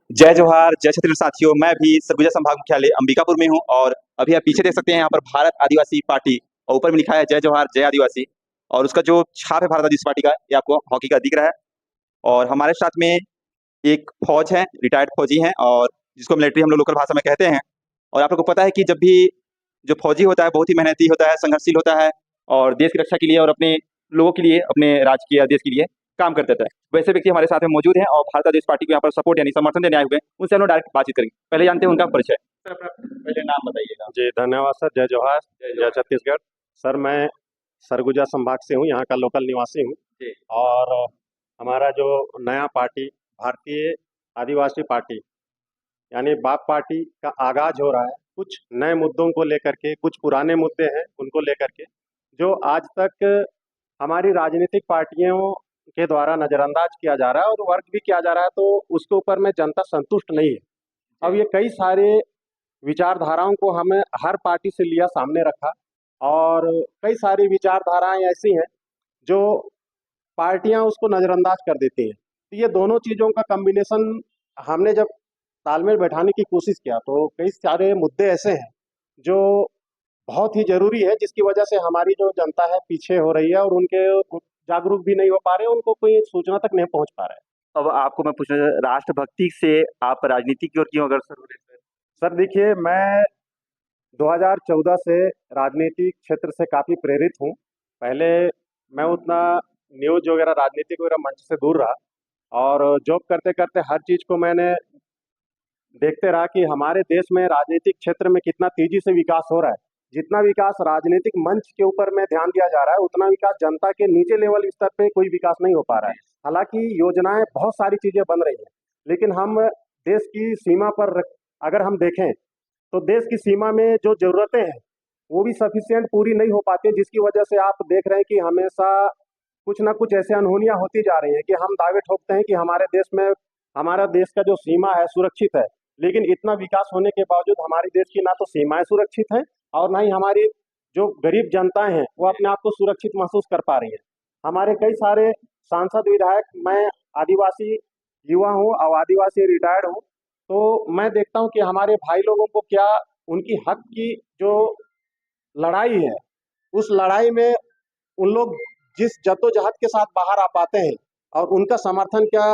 जय जोहार, जय छत्तीसगढ़ साथियों। मैं भी सरगुजा संभाग मुख्यालय अंबिकापुर में हूँ और अभी आप पीछे देख सकते हैं यहाँ पर भारत आदिवासी पार्टी और ऊपर में लिखा है जय जोहार जय आदिवासी। और उसका जो छाप है भारत आदिवासी पार्टी का, ये आपको हॉकी का दिख रहा है। और हमारे साथ में एक फौज है, रिटायर्ड फौजी हैं और जिसको मिलिट्री हम लोग लोकल भाषा में कहते हैं। और आप लोग को पता है कि जब भी जो फौजी होता है बहुत ही मेहनती होता है, संघर्षशील होता है और देश की रक्षा के लिए और अपने लोगों के लिए, अपने राज्य के या देश के लिए काम करते थे। वैसे व्यक्ति हमारे साथ में मौजूद हैं और भारत आदिवासी पार्टी को यहाँ पर सपोर्ट यानी समर्थन देने आए हुए हैं। उनसे हम लोग डायरेक्ट बातचीत करेंगे। पहले जानते हैं उनका परिचय। सर, अपना पहले नाम बताइएगा। जी धन्यवाद सर। जय जोहार जय जय जोहार। छत्तीसगढ़। सर मैं सरगुजा संभाग से हूँ, यहाँ का लोकल निवासी हूँ। जी। और हमारा जो नया पार्टी भारतीय आदिवासी पार्टी यानी बाप पार्टी का आगाज हो रहा है, कुछ नए मुद्दों को लेकर के, कुछ पुराने मुद्दे हैं उनको लेकर के, जो आज तक हमारी राजनीतिक पार्टियों के द्वारा नज़रअंदाज किया जा रहा है और वर्क भी किया जा रहा है, तो उसके ऊपर में जनता संतुष्ट नहीं है। अब ये कई सारे विचारधाराओं को हमें हर पार्टी से लिया, सामने रखा, और कई सारी विचारधाराएं ऐसी हैं जो पार्टियां उसको नज़रअंदाज कर देती हैं। तो ये दोनों चीज़ों का कॉम्बिनेशन हमने जब तालमेल बैठाने की कोशिश किया, तो कई सारे मुद्दे ऐसे हैं जो बहुत ही ज़रूरी है, जिसकी वजह से हमारी जो जनता है पीछे हो रही है और उनके जागरूक भी नहीं हो पा रहे, उनको कोई सूचना तक नहीं पहुंच पा रहा है। अब आपको मैं पूछना राष्ट्रभक्ति से आप राजनीति की ओर क्यों अग्रसर हो रहे हैं सर? सर देखिए, मैं 2014 से राजनीतिक क्षेत्र से काफ़ी प्रेरित हूँ। पहले मैं उतना न्यूज़ वगैरह, राजनीतिक वगैरह मंच से दूर रहा, और जॉब करते करते हर चीज़ को मैंने देखते रहा कि हमारे देश में राजनीतिक क्षेत्र में कितना तेजी से विकास हो रहा है। जितना विकास राजनीतिक मंच के ऊपर में ध्यान दिया जा रहा है, उतना विकास जनता के नीचे लेवल स्तर पे कोई विकास नहीं हो पा रहा है। हालांकि योजनाएं, बहुत सारी चीज़ें बन रही हैं, लेकिन हम देश की सीमा पर अगर हम देखें, तो देश की सीमा में जो ज़रूरतें हैं वो भी सफिशिएंट पूरी नहीं हो पाती, जिसकी वजह से आप देख रहे हैं कि हमेशा कुछ ना कुछ ऐसे अनहोनियां होती जा रही हैं कि हम दावे ठोकते हैं कि हमारे देश में, हमारा देश का जो सीमा है सुरक्षित है, लेकिन इतना विकास होने के बावजूद हमारे देश की ना तो सीमाएं सुरक्षित हैं और ना ही हमारी जो गरीब जनताएं हैं वो अपने आप को सुरक्षित महसूस कर पा रही हैं। हमारे कई सारे सांसद, विधायक, मैं आदिवासी युवा हूँ और आदिवासी रिटायर्ड हूँ, तो मैं देखता हूँ कि हमारे भाई लोगों को क्या, उनकी हक की जो लड़ाई है, उस लड़ाई में उन लोग जिस जद्दोजहद के साथ बाहर आ पाते हैं और उनका समर्थन क्या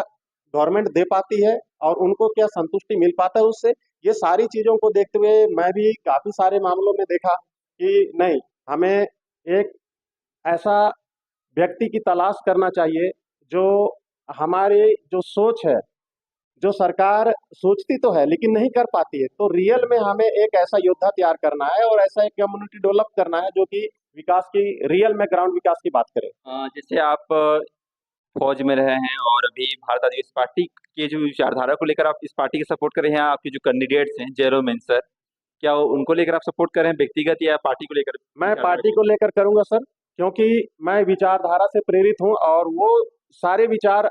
गवर्नमेंट दे पाती है और उनको क्या संतुष्टि मिल पाता है उससे, ये सारी चीज़ों को देखते हुए मैं भी काफ़ी सारे मामलों में देखा कि नहीं, हमें एक ऐसा व्यक्ति की तलाश करना चाहिए जो हमारी जो सोच है, जो सरकार सोचती तो है लेकिन नहीं कर पाती है, तो रियल में हमें एक ऐसा योद्धा तैयार करना है और ऐसा एक कम्युनिटी डेवलप करना है जो कि विकास की, रियल में ग्राउंड विकास की बात करे। जैसे आप फौज में रहे हैं और अभी भारत आदिवासी पार्टी के जो विचारधारा को लेकर आप इस पार्टी के सपोर्ट कर रहे हैं, आपके जो कैंडिडेट्स हैं जयरोमेन सर, क्या उनको लेकर आप सपोर्ट कर रहे हैं व्यक्तिगत या पार्टी को लेकर? मैं पार्टी को लेकर करूंगा सर, क्योंकि मैं विचारधारा से प्रेरित हूं और वो सारे विचार,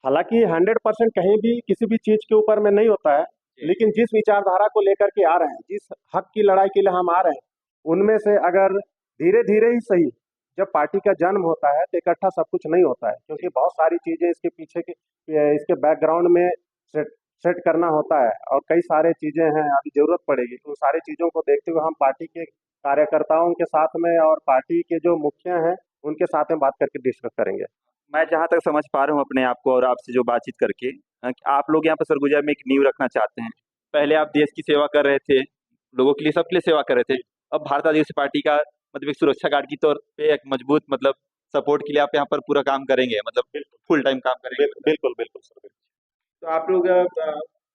हालांकि 100% कहीं भी किसी भी चीज के ऊपर में नहीं होता है, लेकिन जिस विचारधारा को लेकर के आ रहे हैं, जिस हक की लड़ाई के लिए हम आ रहे हैं, उनमें से अगर धीरे धीरे ही सही, जब पार्टी का जन्म होता है तो इकट्ठा सब कुछ नहीं होता है, क्योंकि बहुत सारी चीजें इसके पीछे के, इसके बैकग्राउंड में सेट सेट करना होता है और कई सारे चीजें हैं, अभी जरूरत पड़ेगी। तो सारी चीजों को देखते हुए हम पार्टी के कार्यकर्ताओं के साथ में और पार्टी के जो मुखिया हैं उनके साथ में बात करके डिस्कस करेंगे। मैं जहाँ तक समझ पा रहा हूँ अपने आप को और आपसे जो बातचीत करके, कि आप लोग यहाँ पर सरगुजा में एक नींव रखना चाहते हैं। पहले आप देश की सेवा कर रहे थे, लोगों के लिए, सबके लिए सेवा कर रहे थे। अब भारत आदिवासी पार्टी का मतलब एक सुरक्षा गार्ड के तौर पे एक मजबूत मतलब सपोर्ट के लिए आप यहाँ पर पूरा काम करेंगे, मतलब फुल टाइम काम करेंगे। बिल्कुल बिल्कुल सर, बिल्कुल। तो आप लोग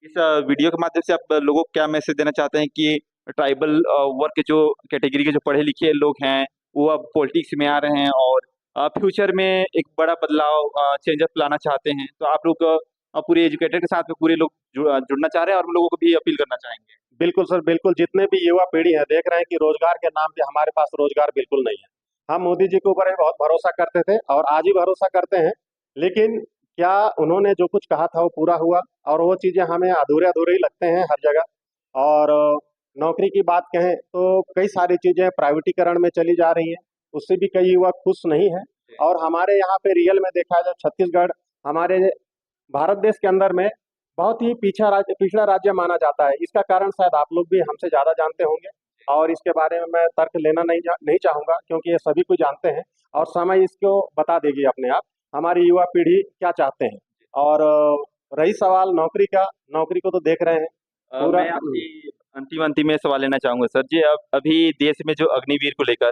इस वीडियो के माध्यम से आप लोगों को क्या मैसेज देना चाहते हैं कि ट्राइबल वर्ग के जो कैटेगरी के जो पढ़े लिखे लोग हैं वो अब पॉलिटिक्स में आ रहे हैं और फ्यूचर में एक बड़ा बदलाव, चेंजअप लाना चाहते हैं, तो आप लोग पूरे एजुकेटेड के साथ में पूरे लोग जुड़ना चाह रहे हैं और उन लोगों को भी अपील करना चाहेंगे? बिल्कुल सर, बिल्कुल। जितने भी युवा पीढ़ी है देख रहे हैं कि रोजगार के नाम पे हमारे पास रोजगार बिल्कुल नहीं है। हम मोदी जी के ऊपर भी बहुत भरोसा करते थे और आज ही भरोसा करते हैं, लेकिन क्या उन्होंने जो कुछ कहा था वो पूरा हुआ? और वो चीज़ें हमें अधूरे अधूरे ही लगते हैं हर जगह। और नौकरी की बात कहें तो कई सारी चीज़ें प्राइवेटीकरण में चली जा रही हैं, उससे भी कई युवा खुश नहीं हैं। और हमारे यहाँ पे रियल में देखा जाए, छत्तीसगढ़ हमारे भारत देश के अंदर में बहुत ही पिछड़ा राज्य माना जाता है। इसका कारण शायद आप लोग भी हमसे ज़्यादा जानते होंगे और इसके बारे में मैं तर्क लेना नहीं चाहूँगा, क्योंकि ये सभी कुछ जानते हैं और समय इसको बता देगी अपने आप हमारी युवा पीढ़ी क्या चाहते हैं। और रही सवाल नौकरी का, नौकरी को तो देख रहे हैं पूरा। मैं आपकी अंतिम में सवाल लेना चाहूंगा सर जी। अब अभी देश में जो अग्निवीर को लेकर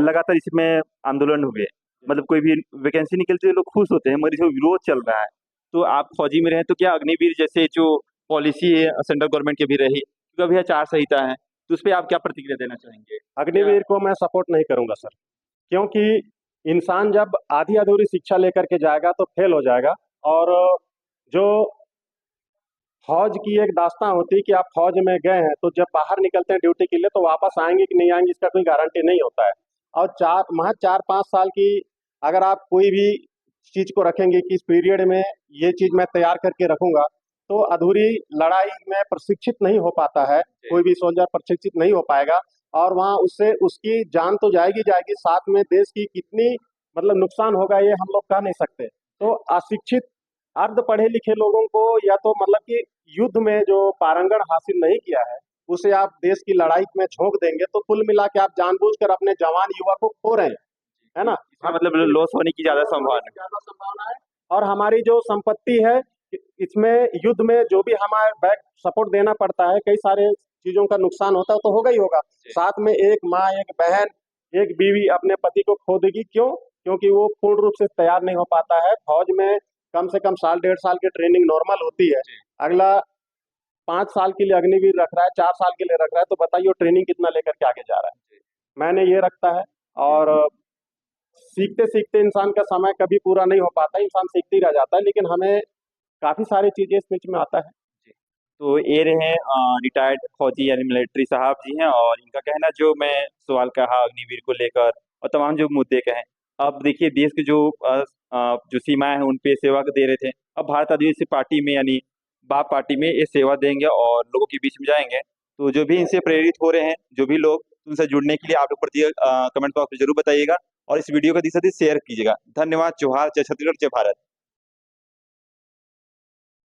लगातार इसमें आंदोलन हुए, मतलब कोई भी वैकेंसी निकलती है लोग खुश होते हैं, मगर इसमें विरोध चल रहा है। तो आप फौजी में रहे तो क्या अग्निवीर जैसे जो पॉलिसी है सेंट्रल गवर्नमेंट की भी रही, क्योंकि अभी आचार संहिता है, तो उस पर आप क्या प्रतिक्रिया देना चाहेंगे? क्या अग्निवीर को मैं सपोर्ट नहीं करूंगा सर, क्योंकि इंसान जब आधी अधूरी शिक्षा लेकर के जाएगा तो फेल हो जाएगा। और जो फौज की एक दास्तां होती है कि आप फौज में गए हैं तो जब बाहर निकलते हैं ड्यूटी के लिए तो वापस आएंगे कि नहीं आएंगे इसका कोई गारंटी नहीं होता है। और महज 4-5 साल की अगर आप कोई भी चीज को रखेंगे कि इस पीरियड में ये चीज मैं तैयार करके रखूंगा, तो अधूरी लड़ाई में प्रशिक्षित नहीं हो पाता है, कोई भी सोल्जर प्रशिक्षित नहीं हो पाएगा। और वहाँ उससे उसकी जान तो जाएगी जाएगी, साथ में देश की कितनी मतलब नुकसान होगा ये हम लोग कह नहीं सकते। तो अशिक्षित अर्ध पढ़े लिखे लोगों को या तो मतलब कि युद्ध में जो पारंगण हासिल नहीं किया है उसे आप देश की लड़ाई में झोंक देंगे, तो कुल मिला के आप जानबूझकर अपने जवान युवा को खो रहे हैं, है ना। इसमें मतलब लॉस होने की ज्यादा संभावना है। और हमारी जो संपत्ति है इसमें युद्ध में जो भी हमारे बैक सपोर्ट देना पड़ता है, कई सारे चीजों का नुकसान होता है तो होगा ही होगा। साथ में एक माँ, एक बहन, एक बीवी अपने पति को खो देगी, क्यों? क्योंकि वो पूर्ण रूप से तैयार नहीं हो पाता है। फौज में कम से कम साल 1.5 साल की ट्रेनिंग नॉर्मल होती है। अगला 5 साल के लिए अग्निवीर रख रहा है, 4 साल के लिए रख रहा है, तो बताइए वो ट्रेनिंग कितना लेकर के आगे जा रहा है। मैंने ये रखता है। और सीखते सीखते इंसान का समय कभी पूरा नहीं हो पाता, इंसान सीखते ही रह जाता है, लेकिन हमें काफी सारी चीजें इस बीच में आता है। तो ये रहे रिटायर्ड फौजी यानी मिलिट्री साहब जी हैं, और इनका कहना जो मैं सवाल कहा अग्निवीर को लेकर और तमाम जो मुद्दे कहे। अब देखिए देश के जो सीमाएं हैं उन पे सेवा दे रहे थे, अब भारत आदिवासी पार्टी में यानी बाप पार्टी में ये सेवा देंगे और लोगों के बीच में जाएंगे। तो जो भी इनसे प्रेरित हो रहे हैं, जो भी लोग, उनसे जुड़ने के लिए आप लोग प्रति कमेंट बॉक्स में जरूर बताइएगा और इस वीडियो को अधिक से अधिक शेयर कीजिएगा। धन्यवाद। जोहार, जय छत्तीसगढ़, जय भारत।